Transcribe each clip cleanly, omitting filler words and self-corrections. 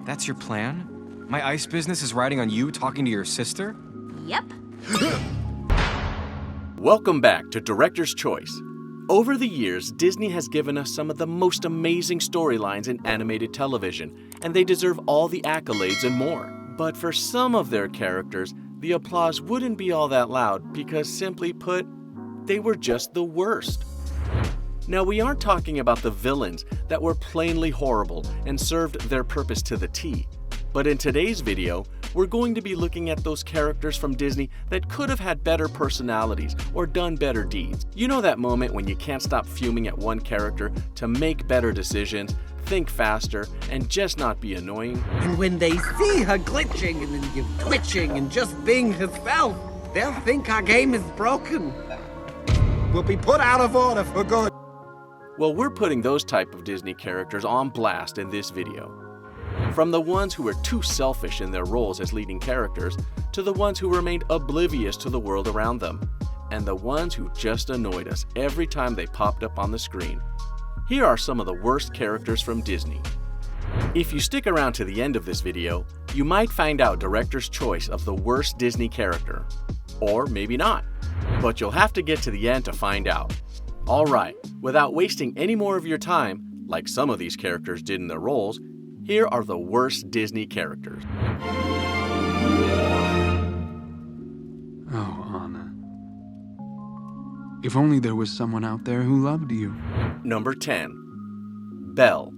That's your plan? My ice business is riding on you talking to your sister? Yep. Welcome back to Director's Choice. Over the years, Disney has given us some of the most amazing storylines in animated television, and they deserve all the accolades and more. But for some of their characters, the applause wouldn't be all that loud because, simply put, they were just the worst. Now, we aren't talking about the villains that were plainly horrible and served their purpose to the T. But in today's video, we're going to be looking at those characters from Disney that could have had better personalities or done better deeds. You know that moment when you can't stop fuming at one character to make better decisions, think faster, and just not be annoying? And when they see her glitching and then you twitching and just being herself, they'll think our game is broken. We'll be put out of order for good. Well, we're putting those type of Disney characters on blast in this video. From the ones who were too selfish in their roles as leading characters, to the ones who remained oblivious to the world around them, and the ones who just annoyed us every time they popped up on the screen. Here are some of the worst characters from Disney. If you stick around to the end of this video, you might find out Director's choice of the worst Disney character. Or maybe not, but you'll have to get to the end to find out. Alright, without wasting any more of your time, like some of these characters did in their roles, here are the worst Disney characters. Oh, Anna. If only there was someone out there who loved you. Number 10. Belle.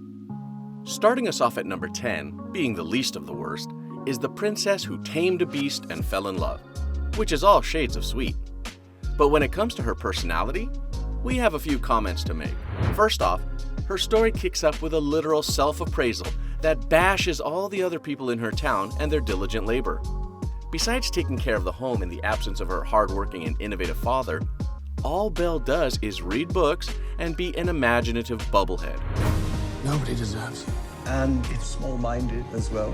Starting us off at number 10, being the least of the worst, is the princess who tamed a beast and fell in love, which is all shades of sweet. But when it comes to her personality, we have a few comments to make. First off, her story kicks up with a literal self-appraisal that bashes all the other people in her town and their diligent labor. Besides taking care of the home in the absence of her hardworking and innovative father, all Belle does is read books and be an imaginative bubblehead. Nobody deserves you. And it's small-minded as well.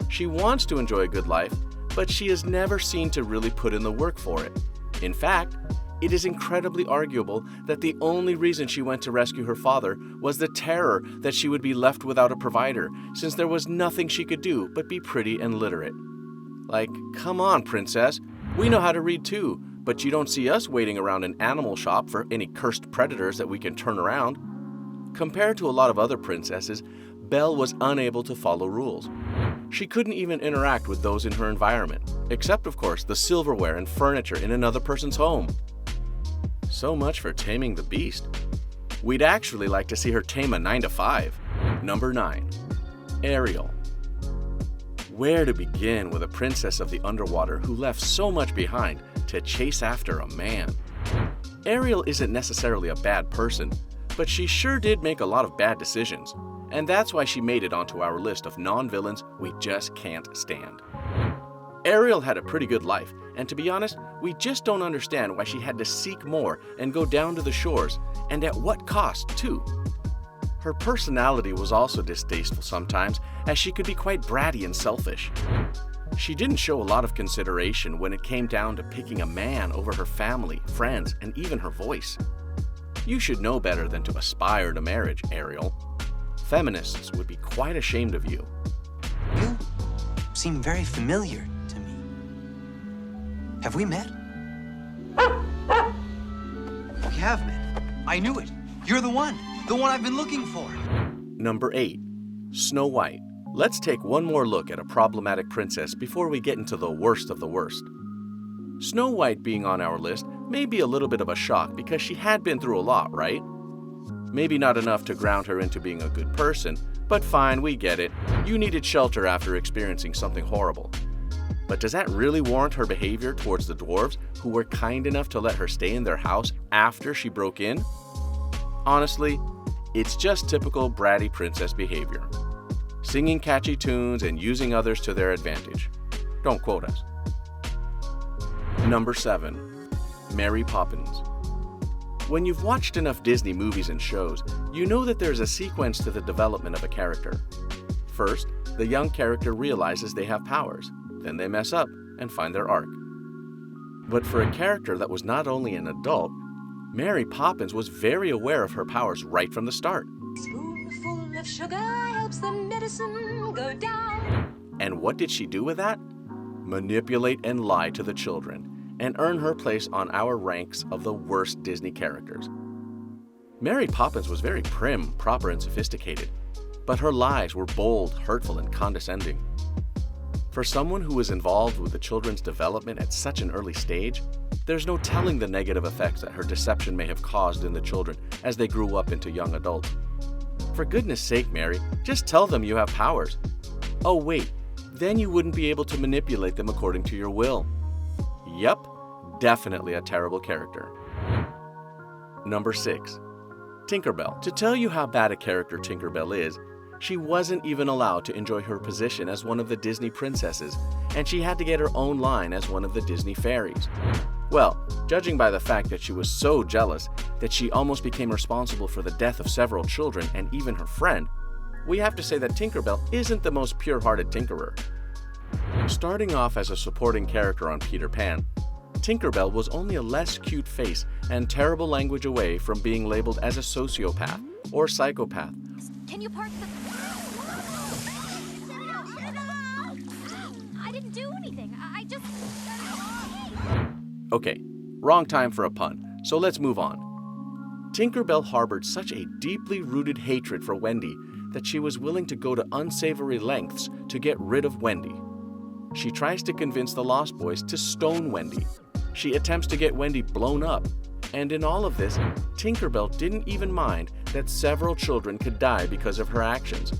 She wants to enjoy a good life, but she is never seen to really put in the work for it. In fact, it is incredibly arguable that the only reason she went to rescue her father was the terror that she would be left without a provider, since there was nothing she could do but be pretty and literate. Like, come on, princess, we know how to read too, but you don't see us waiting around an animal shop for any cursed predators that we can turn around. Compared to a lot of other princesses, Belle was unable to follow rules. She couldn't even interact with those in her environment, except of course the silverware and furniture in another person's home. So much for taming the beast. We'd actually like to see her tame a 9-to-5. Number 9. Ariel. Where to begin with a princess of the underwater who left so much behind to chase after a man? Ariel isn't necessarily a bad person, but she sure did make a lot of bad decisions, and that's why she made it onto our list of non-villains we just can't stand. Ariel had a pretty good life, and to be honest, we just don't understand why she had to seek more and go down to the shores, and at what cost, too. Her personality was also distasteful sometimes, as she could be quite bratty and selfish. She didn't show a lot of consideration when it came down to picking a man over her family, friends, and even her voice. You should know better than to aspire to marriage, Ariel. Feminists would be quite ashamed of you. You seem very familiar to me. Have we met? We have met. I knew it. You're the one I've been looking for. Number 8. Snow White. Let's take one more look at a problematic princess before we get into the worst of the worst. Snow White being on our list may be a little bit of a shock because she had been through a lot, right? Maybe not enough to ground her into being a good person, but fine, we get it. You needed shelter after experiencing something horrible. But does that really warrant her behavior towards the dwarves who were kind enough to let her stay in their house after she broke in? Honestly, it's just typical bratty princess behavior. Singing catchy tunes and using others to their advantage. Don't quote us. Number 7. Mary Poppins. When you've watched enough Disney movies and shows, you know that there's a sequence to the development of a character. First, the young character realizes they have powers, then they mess up and find their arc. But for a character that was not only an adult, Mary Poppins was very aware of her powers right from the start. Spoonful of sugar helps the medicine go down. And what did she do with that? Manipulate and lie to the children, and earn her place on our ranks of the worst Disney characters. Mary Poppins was very prim, proper, and sophisticated, but her lies were bold, hurtful, and condescending. For someone who was involved with the children's development at such an early stage, there's no telling the negative effects that her deception may have caused in the children as they grew up into young adults. For goodness sake, Mary, just tell them you have powers. Oh wait, then you wouldn't be able to manipulate them according to your will. Yup, definitely a terrible character. Number 6. Tinkerbell. To tell you how bad a character Tinkerbell is, she wasn't even allowed to enjoy her position as one of the Disney princesses, and she had to get her own line as one of the Disney fairies. Well, judging by the fact that she was so jealous that she almost became responsible for the death of several children and even her friend, we have to say that Tinkerbell isn't the most pure-hearted tinkerer. Starting off as a supporting character on Peter Pan, Tinkerbell was only a less cute face and terrible language away from being labeled as a sociopath or psychopath. Can you park the... I didn't do anything. I just... Okay, wrong time for a pun, so let's move on. Tinkerbell harbored such a deeply rooted hatred for Wendy that she was willing to go to unsavory lengths to get rid of Wendy. She tries to convince the Lost Boys to stone Wendy. She attempts to get Wendy blown up. And in all of this, Tinkerbell didn't even mind that several children could die because of her actions.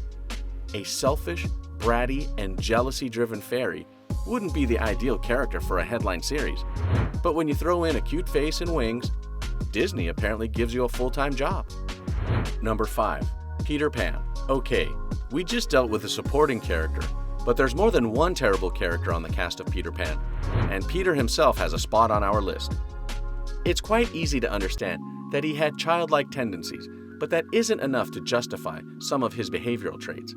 A selfish, bratty, and jealousy-driven fairy wouldn't be the ideal character for a headline series. But when you throw in a cute face and wings, Disney apparently gives you a full-time job. Number 5. Peter Pan. Okay, we just dealt with a supporting character, but there's more than one terrible character on the cast of Peter Pan, and Peter himself has a spot on our list. It's quite easy to understand that he had childlike tendencies, but that isn't enough to justify some of his behavioral traits.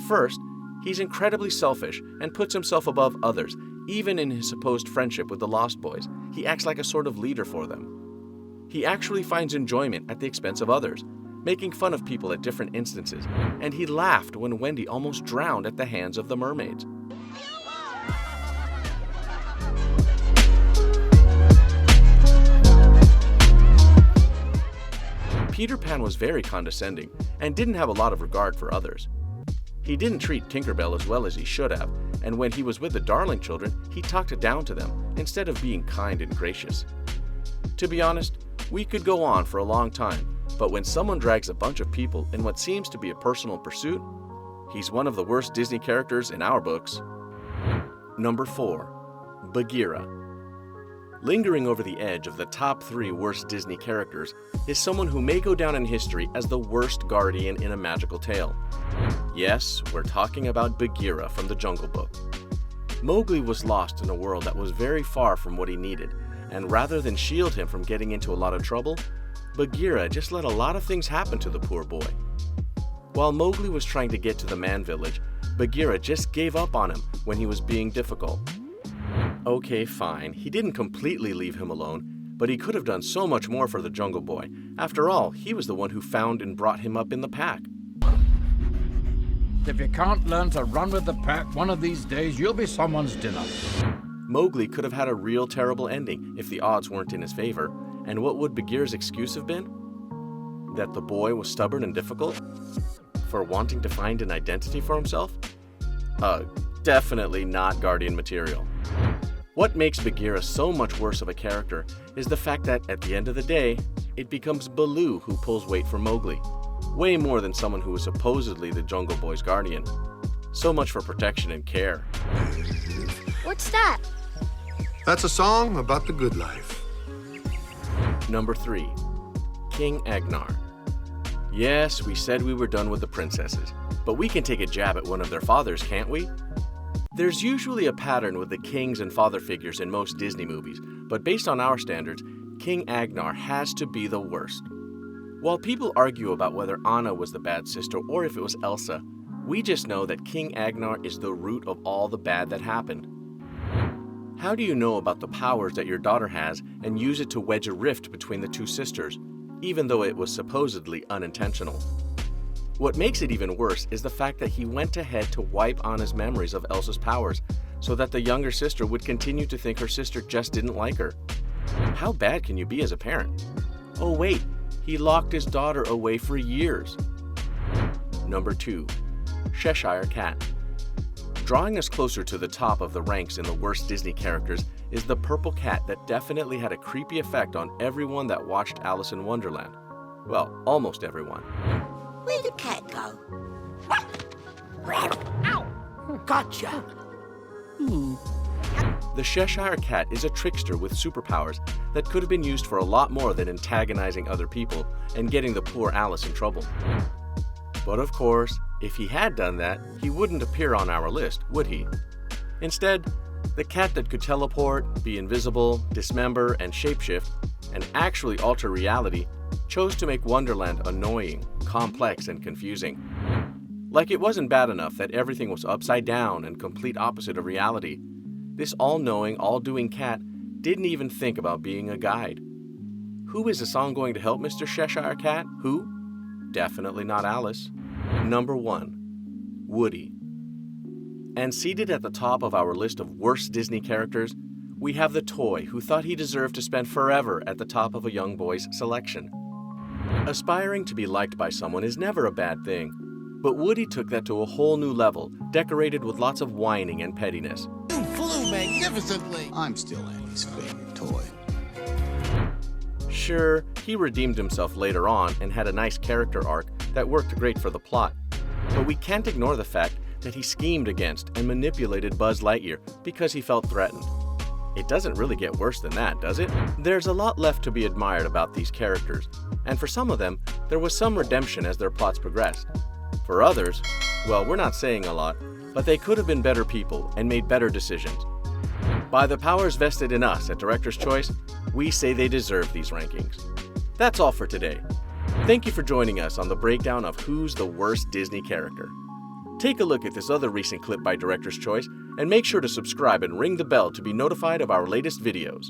First, he's incredibly selfish and puts himself above others, even in his supposed friendship with the Lost Boys. He acts like a sort of leader for them. He actually finds enjoyment at the expense of others, making fun of people at different instances, and he laughed when Wendy almost drowned at the hands of the mermaids. Peter Pan was very condescending and didn't have a lot of regard for others. He didn't treat Tinkerbell as well as he should have, and when he was with the Darling children, he talked down to them instead of being kind and gracious. To be honest, we could go on for a long time, but when someone drags a bunch of people in what seems to be a personal pursuit, he's one of the worst Disney characters in our books. Number 4. Bagheera. Lingering over the edge of the top 3 worst Disney characters is someone who may go down in history as the worst guardian in a magical tale. Yes, we're talking about Bagheera from the Jungle Book. Mowgli was lost in a world that was very far from what he needed, and rather than shield him from getting into a lot of trouble, Bagheera just let a lot of things happen to the poor boy. While Mowgli was trying to get to the man village, Bagheera just gave up on him when he was being difficult. Okay, fine, he didn't completely leave him alone, but he could have done so much more for the Jungle Boy. After all, he was the one who found and brought him up in the pack. If you can't learn to run with the pack, one of these days you'll be someone's dinner. Mowgli could have had a real terrible ending if the odds weren't in his favor, and what would Bagheera's excuse have been? That the boy was stubborn and difficult? For wanting to find an identity for himself? Definitely not Guardian material. What makes Bagheera so much worse of a character is the fact that at the end of the day, it becomes Baloo who pulls weight for Mowgli, way more than someone who is supposedly the Jungle Boy's guardian. So much for protection and care. What's that? That's a song about the good life. Number 3. King Eggnar. Yes, we said we were done with the princesses, but we can take a jab at one of their fathers, can't we? There's usually a pattern with the kings and father figures in most Disney movies, but based on our standards, King Eggnar has to be the worst. While people argue about whether Anna was the bad sister or if it was Elsa, we just know that King Eggnar is the root of all the bad that happened. How do you know about the powers that your daughter has and use it to wedge a rift between the two sisters, even though it was supposedly unintentional? What makes it even worse is the fact that he went ahead to wipe Anna's memories of Elsa's powers so that the younger sister would continue to think her sister just didn't like her. How bad can you be as a parent? Oh wait, he locked his daughter away for years. Number 2. Cheshire Cat. Drawing us closer to the top of the ranks in the worst Disney characters is the purple cat that definitely had a creepy effect on everyone that watched Alice in Wonderland. Well, almost everyone. Where'd the cat go? Ow! Gotcha! The Cheshire Cat is a trickster with superpowers that could have been used for a lot more than antagonizing other people and getting the poor Alice in trouble. But of course, if he had done that, he wouldn't appear on our list, would he? Instead, the cat that could teleport, be invisible, dismember, and shapeshift, and actually alter reality, chose to make Wonderland annoying, complex, and confusing. Like it wasn't bad enough that everything was upside down and complete opposite of reality. This all-knowing, all-doing cat didn't even think about being a guide. Who is the song going to help Mr. Cheshire Cat? Who? Definitely not Alice. Number 1. Woody. And seated at the top of our list of worst Disney characters, we have the toy who thought he deserved to spend forever at the top of a young boy's selection. Aspiring to be liked by someone is never a bad thing, but Woody took that to a whole new level, decorated with lots of whining and pettiness. You flew magnificently! I'm still Andy's favorite toy. Sure, he redeemed himself later on and had a nice character arc that worked great for the plot, but we can't ignore the fact that he schemed against and manipulated Buzz Lightyear because he felt threatened. It doesn't really get worse than that, does it? There's a lot left to be admired about these characters, and for some of them, there was some redemption as their plots progressed. For others, well, we're not saying a lot, but they could have been better people and made better decisions. By the powers vested in us at Director's Choice, we say they deserve these rankings. That's all for today. Thank you for joining us on the breakdown of who's the worst Disney character. Take a look at this other recent clip by Director's Choice and make sure to subscribe and ring the bell to be notified of our latest videos.